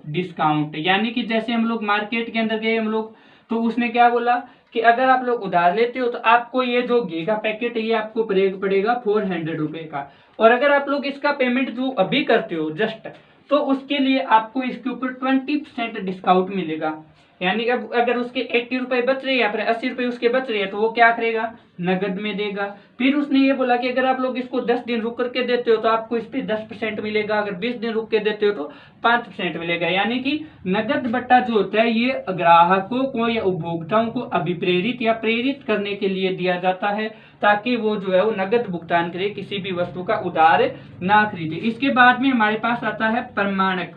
discount. यानी कि जैसे हम लोग मार्केट के अंदर गए हम लोग, तो उसने क्या बोला कि अगर आप लोग उधार लेते हो तो आपको ये जो घी का पैकेट है ये आपको पड़ेगा 400 रुपए का, और अगर आप लोग इसका पेमेंट जो अभी करते हो जस्ट, तो उसके लिए आपको इसके ऊपर 20% डिस्काउंट मिलेगा। यानी अब अगर उसके 80 रुपए बच रहे हैं या फिर 80 रुपए उसके बच रहे हैं तो वो क्या करेगा? नगद में देगा। फिर उसने ये बोला कि अगर आप लोग इसको 10 दिन रुक करके देते हो तो आपको इस पे 10% मिलेगा, अगर 20 दिन रुक के देते हो तो 5% मिलेगा। यानी कि नगद बट्टा जो होता है ये ग्राहकों को या उपभोक्ताओं को अभिप्रेरित या प्रेरित करने के लिए दिया जाता है, ताकि वो जो है वो नगद भुगतान करे, किसी भी वस्तु का उधार ना खरीदे। इसके बाद में हमारे पास आता है प्रमाणक।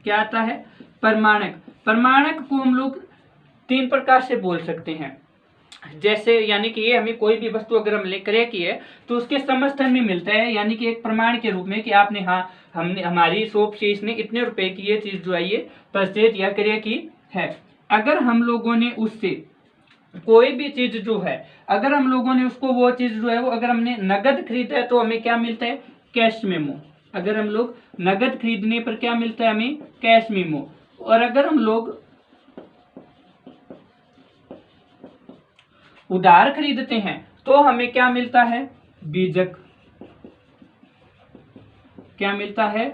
क्या आता है? प्रमाणक। प्रमाणक को हम लोग 3 प्रकार से बोल सकते हैं। जैसे यानी कि ये हमें कोई भी वस्तु अगर हम क्रय की है तो उसके समर्थन में मिलता है, यानी कि एक प्रमाण के रूप में कि आपने हमने हमारी शॉप से इसने इतने रुपए की ये चीज जो है ये परचेज या क्रय की है। अगर हम लोगों ने उससे कोई भी चीज जो है, अगर हम लोगों ने उसको वो चीज जो है वो अगर हमने नगद खरीदा है तो हमें क्या मिलता है? Cash memo. अगर हम लोग नगद खरीदने पर क्या मिलता है? हमें कैश मेमो। और अगर हम लोग उधार खरीदते हैं तो हमें क्या मिलता है? बीजक। क्या मिलता है?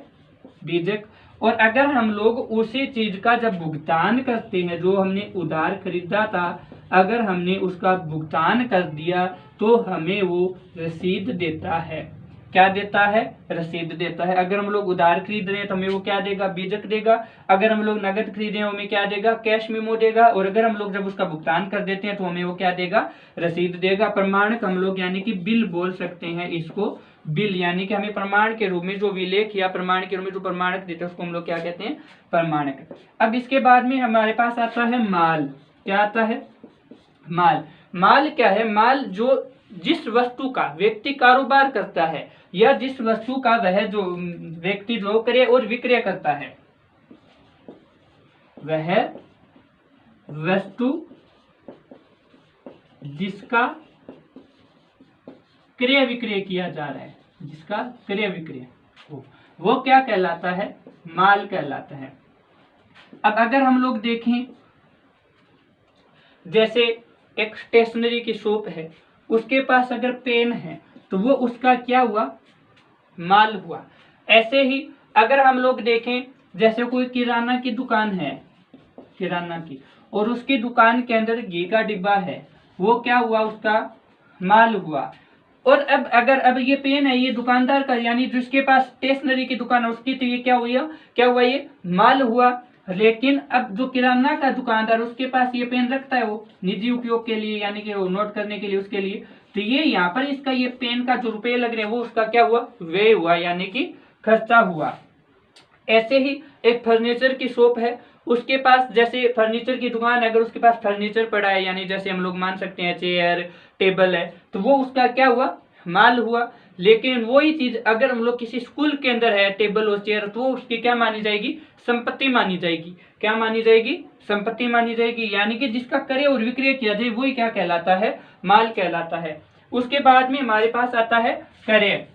बीजक। और अगर हम लोग उसी चीज का जब भुगतान करते हैं, जो हमने उधार खरीदा था, अगर हमने उसका भुगतान कर दिया तो हमें वो रसीद देता है। क्या देता है? रसीद देता है। अगर हम लोग उधार खरीद रहे हैं तो हमें वो क्या देगा? बीजक देगा। अगर हम लोग नगद खरीद रहे हैं हमें क्या देगा? कैश मेमो देगा। और अगर हम लोग जब उसका भुगतान कर देते हैं तो हमें वो क्या देगा? रसीद देगा। प्रमाणक हम लोग यानी कि बिल बोल सकते हैं इसको। बिल यानी कि हमें प्रमाण के रूप में जो विलेख या प्रमाण के रूप में जो प्रमाणक देते हैं उसको हम लोग क्या कहते हैं? प्रमाणक। अब इसके बाद में हमारे पास आता है माल। क्या आता है? माल। माल क्या है? माल जो जिस वस्तु का व्यक्ति कारोबार करता है या जिस वस्तु का वह जो व्यक्ति जो क्रय और विक्रय करता है, वह वस्तु जिसका क्रय विक्रय किया जा रहा है, जिसका क्रय विक्रय हो, वो क्या कहलाता है? माल कहलाता है। अब अगर हम लोग देखें, जैसे एक स्टेशनरी की शॉप है, उसके पास अगर पेन है तो वो उसका क्या हुआ? माल हुआ। ऐसे ही अगर हम लोग देखें, जैसे कोई किराना की दुकान है, किराना की, और उसकी दुकान के अंदर घी का डिब्बा है, वो क्या हुआ? उसका माल हुआ। और अब ये पेन है, ये दुकानदार का, यानी जिसके पास स्टेशनरी की दुकान है उसकी, तो ये क्या हुआ? ये माल हुआ। लेकिन अब जो किराना का दुकानदार उसके पास ये पेन रखता है वो निजी उपयोग के लिए, यानी कि वो नोट करने के लिए, उसके लिए, तो ये यहाँ पर इसका ये पेन का जो रुपए लग रहे हैं वो उसका क्या हुआ? व्यय हुआ, यानी कि खर्चा हुआ। ऐसे ही एक फर्नीचर की शॉप है, उसके पास जैसे फर्नीचर की दुकान है, अगर उसके पास फर्नीचर पड़ा है, यानी जैसे हम लोग मान सकते हैं चेयर टेबल है, तो वो उसका क्या हुआ? माल हुआ। लेकिन वही चीज अगर हम लोग किसी स्कूल के अंदर है, टेबल और चेयर, तो उसकी क्या मानी जाएगी? संपत्ति मानी जाएगी। क्या मानी जाएगी? संपत्ति मानी जाएगी। यानी कि जिसका क्रय और विक्रय किया जाए वही क्या कहलाता है? माल कहलाता है। उसके बाद में हमारे पास आता है क्रय।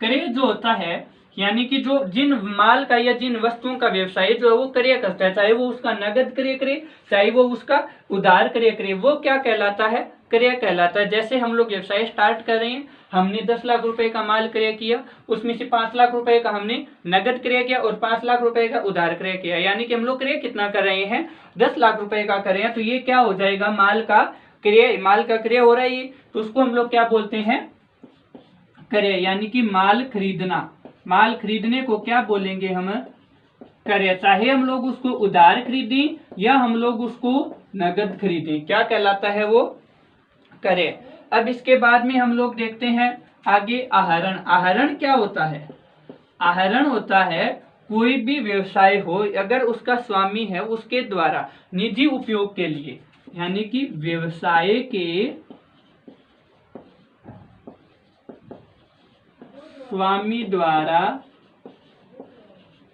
क्रय जो होता है यानी कि जो जिन माल का या जिन वस्तुओं का व्यवसाय जो है वो क्रय करता है, चाहे वो उसका नगद क्रय करे, चाहे वो उसका उधार क्रय करे, वो क्या कहलाता है? क्रय कहलाता है। जैसे हम लोग व्यवसाय स्टार्ट कर रहे हैं, हमने 10 लाख रुपए का माल क्रय किया, उसमें से 5 लाख रुपए का हमने नगद क्रय किया और 5 लाख रुपए का उधार क्रय किया, यानी कि हम लोग क्रय कितना कर रहे हैं? 10 लाख रुपए का कर रहे हैं। तो ये क्या हो जाएगा? माल का क्रय। माल का क्रय हो रहा है, तो उसको हम लोग क्या बोलते हैं? क्रय। यानी कि माल खरीदना। माल खरीदने को क्या बोलेंगे हम? क्रय। चाहे हम लोग उसको उधार खरीदें या हम लोग उसको नगद खरीदें, क्या कहलाता है वो? क्रय। अब इसके बाद में हम लोग देखते हैं आगे आहरण। आहरण क्या होता है? आहरण होता है कोई भी व्यवसाय हो, अगर उसका स्वामी है उसके द्वारा निजी उपयोग के लिए, यानी कि व्यवसाय के स्वामी द्वारा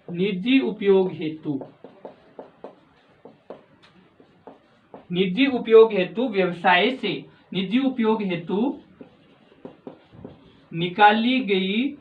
निजी उपयोग हेतु, निजी उपयोग हेतु व्यवसाय से निजी उपयोग हेतु निकाली गई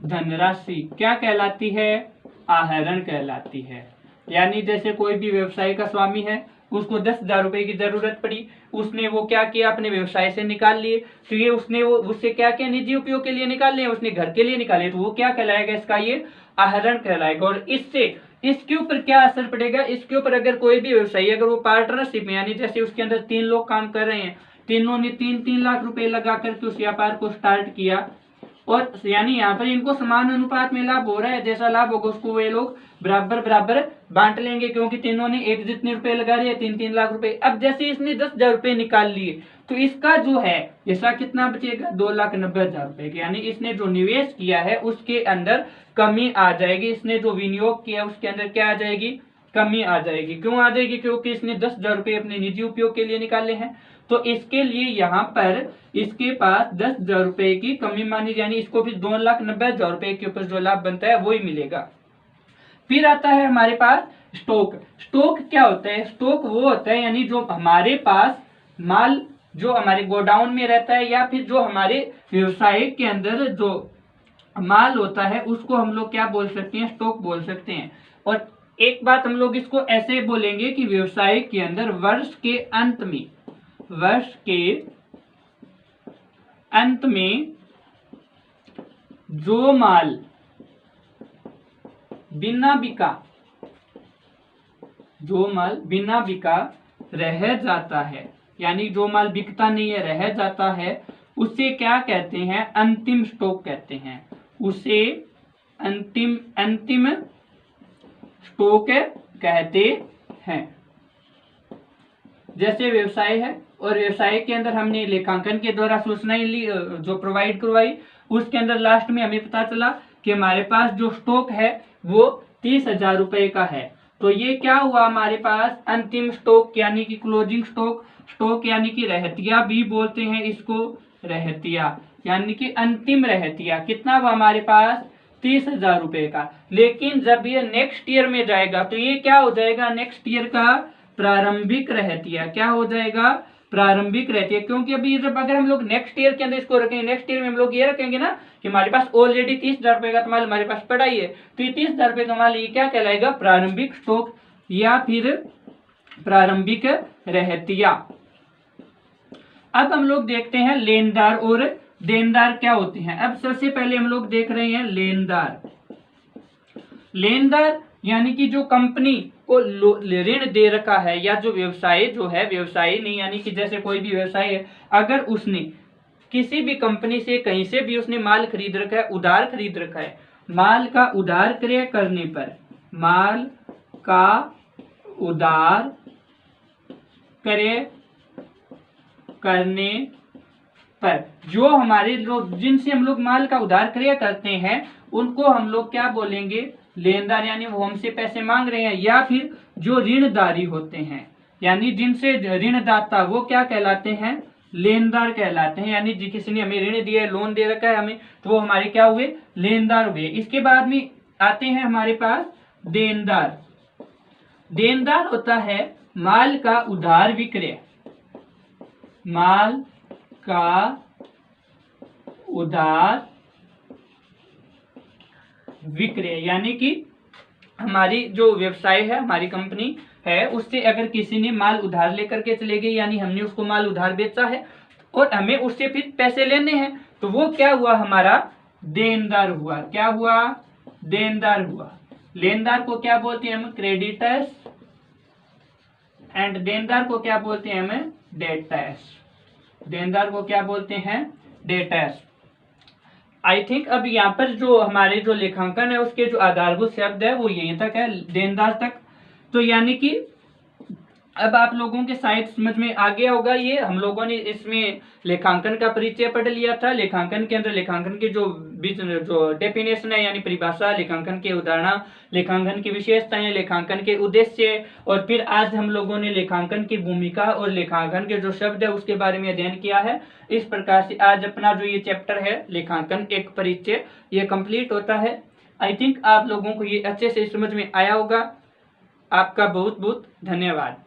धनराशि क्या कहलाती है? आहरण कहलाती है। यानी जैसे कोई भी व्यवसाय का स्वामी है, उसको 10,000 रुपए की जरूरत पड़ी, उसने वो क्या किया? अपने व्यवसाय से निकाल लिए। तो ये उसने वो उससे क्या किया? निजी उपयोग के लिए निकाल लिए, उसने घर के लिए निकाले, तो वो क्या कहलाएगा? इसका ये आहरण कहलाएगा। और इससे इसके ऊपर क्या असर पड़ेगा? इसके ऊपर अगर कोई भी व्यवसायी, अगर वो पार्टनरशिप में, यानी जैसे उसके अंदर 3 लोग काम कर रहे हैं, तीनों ने 3-3 लाख रुपए लगा करके उस व्यापार को स्टार्ट किया, और यानी यहाँ पर इनको समान अनुपात में लाभ हो रहा है, जैसा लाभ होगा उसको वे लोग बराबर बराबर बांट लेंगे, क्योंकि तीनों ने एक जितने रुपए लगा रहे हैं, 3-3 लाख रुपए। अब जैसे इसने 10,000 रुपए निकाल लिए, तो इसका जो है ऐसा कितना बचेगा? 2,90,000 रुपए के। यानी इसने जो निवेश किया है उसके अंदर कमी आ जाएगी, इसने जो विनियोग किया उसके अंदर क्या आ जाएगी? कमी आ जाएगी। क्यों आ जाएगी? क्योंकि इसने 10,000 रुपए अपने निजी उपयोग के लिए निकाले हैं, तो इसके लिए यहाँ पर इसके पास 10,000 रुपए की कमी मानी, यानी इसको भी 2,90,000 रुपए के ऊपर जो लाभ बनता है वही मिलेगा। फिर आता है हमारे पास स्टॉक। स्टॉक क्या होता है? स्टॉक वो होता है यानी जो हमारे पास माल जो हमारे गोडाउन में रहता है, या फिर जो हमारे व्यवसाय के अंदर जो माल होता है उसको हम लोग क्या बोल सकते हैं? स्टॉक बोल सकते हैं। और एक बात हम लोग इसको ऐसे बोलेंगे कि व्यवसाय के अंदर वर्ष के अंत में जो माल बिना बिका रह जाता है, यानी जो माल बिकता नहीं है, रह जाता है, उसे क्या कहते हैं? अंतिम स्टॉक कहते हैं। उसे अंतिम स्टॉक कहते हैं। जैसे व्यवसाय है, और व्यवसाय के अंदर हमने लेखांकन के द्वारा सूचनाएं ली जो प्रोवाइड करवाई, उसके अंदर लास्ट में हमें पता चला कि हमारे पास जो स्टॉक है वो 30,000 रुपए का है। तो ये क्या हुआ? हमारे पास अंतिम स्टॉक, यानी कि क्लोजिंग स्टॉक। स्टॉक यानी कि रहतिया भी बोलते हैं इसको, रहतिया यानी कि अंतिम रहतिया कितना हुआ हमारे पास? 30,000 रुपए का। लेकिन जब ये नेक्स्ट ईयर में जाएगा तो ये क्या हो जाएगा? नेक्स्ट ईयर का प्रारंभिक रहतिया। क्या हो जाएगा? प्रारंभिक रहतिया। क्योंकि अभी जब अगर हम लोग नेक्स्ट ईयर के अंदर इसको रखेंगे, नेक्स्ट ईयर में हम लोग ये रखेंगे ना कि हमारे पास ऑलरेडी 30,000 रुपए का माल हमारे पास पड़ा ही है, तो ये 30,000 रुपए का माल ये क्या कहलाएगा? प्रारंभिक स्टॉक या फिर प्रारंभिक रहतिया। अब हम लोग देखते हैं लेनदार और देनदार क्या होते हैं। अब सबसे पहले हम लोग देख रहे हैं लेनदार। लेनदार यानी कि जो कंपनी को ऋण दे रखा है, या जो व्यवसाय जो है, व्यवसाय नहीं यानी कि जैसे कोई भी व्यवसाय है, अगर उसने किसी भी कंपनी से कहीं से भी उसने माल खरीद रखा है, उधार खरीद रखा है, माल का उधार क्रय करने पर, माल का उधार क्रय करने पर जो हमारे लोग जिनसे हम लोग माल का उधार क्रय करते हैं उनको हम लोग क्या बोलेंगे? लेनदार। यानी वो हमसे पैसे मांग रहे हैं, या फिर जो ऋणदारी होते हैं, यानी जिनसे ऋणदाता, वो क्या कहलाते हैं? लेनदार कहलाते हैं, यानी किसी ने हमें ऋण दिया है, लोन दे रखा है हमें, तो वो हमारे क्या हुए, लेनदार हुए। इसके बाद में आते हैं हमारे पास देनदार। देनदार होता है माल का उधार विक्रय, माल का उधार विक्रय, यानी कि हमारी जो व्यवसाय है, हमारी कंपनी है, उससे अगर किसी ने माल उधार लेकर के चले गए, यानी हमने उसको माल उधार बेचा है और हमें उससे फिर पैसे लेने हैं, तो वो क्या हुआ, हमारा देनदार हुआ। क्या हुआ, देनदार हुआ। लेनदार को क्या बोलते हैं हम, क्रेडिटर्स, एंड देनदार को क्या बोलते हैं हम, डेटर्स। देनदार को क्या बोलते हैं, डेटर्स। आई थिंक अब यहाँ पर जो हमारे जो लेखांकन है उसके जो आधारभूत शब्द है वो यहीं तक है, देनदार तक। तो यानी कि अब आप लोगों के शायद समझ में आ गया होगा। ये हम लोगों ने इसमें लेखांकन का परिचय पढ़ लिया था। लेखांकन के अंदर लेखांकन की जो डेफिनेशन है यानी परिभाषा, लेखांकन के उदाहरण, लेखांकन की विशेषताएं, लेखांकन के उद्देश्य, और फिर आज हम लोगों ने लेखांकन की भूमिका और लेखांकन के जो शब्द है उसके बारे में अध्ययन किया है। इस प्रकार से आज अपना जो ये चैप्टर है लेखांकन एक परिचय, ये कंप्लीट होता है। आई थिंक आप लोगों को ये अच्छे से समझ में आया होगा। आपका बहुत बहुत धन्यवाद।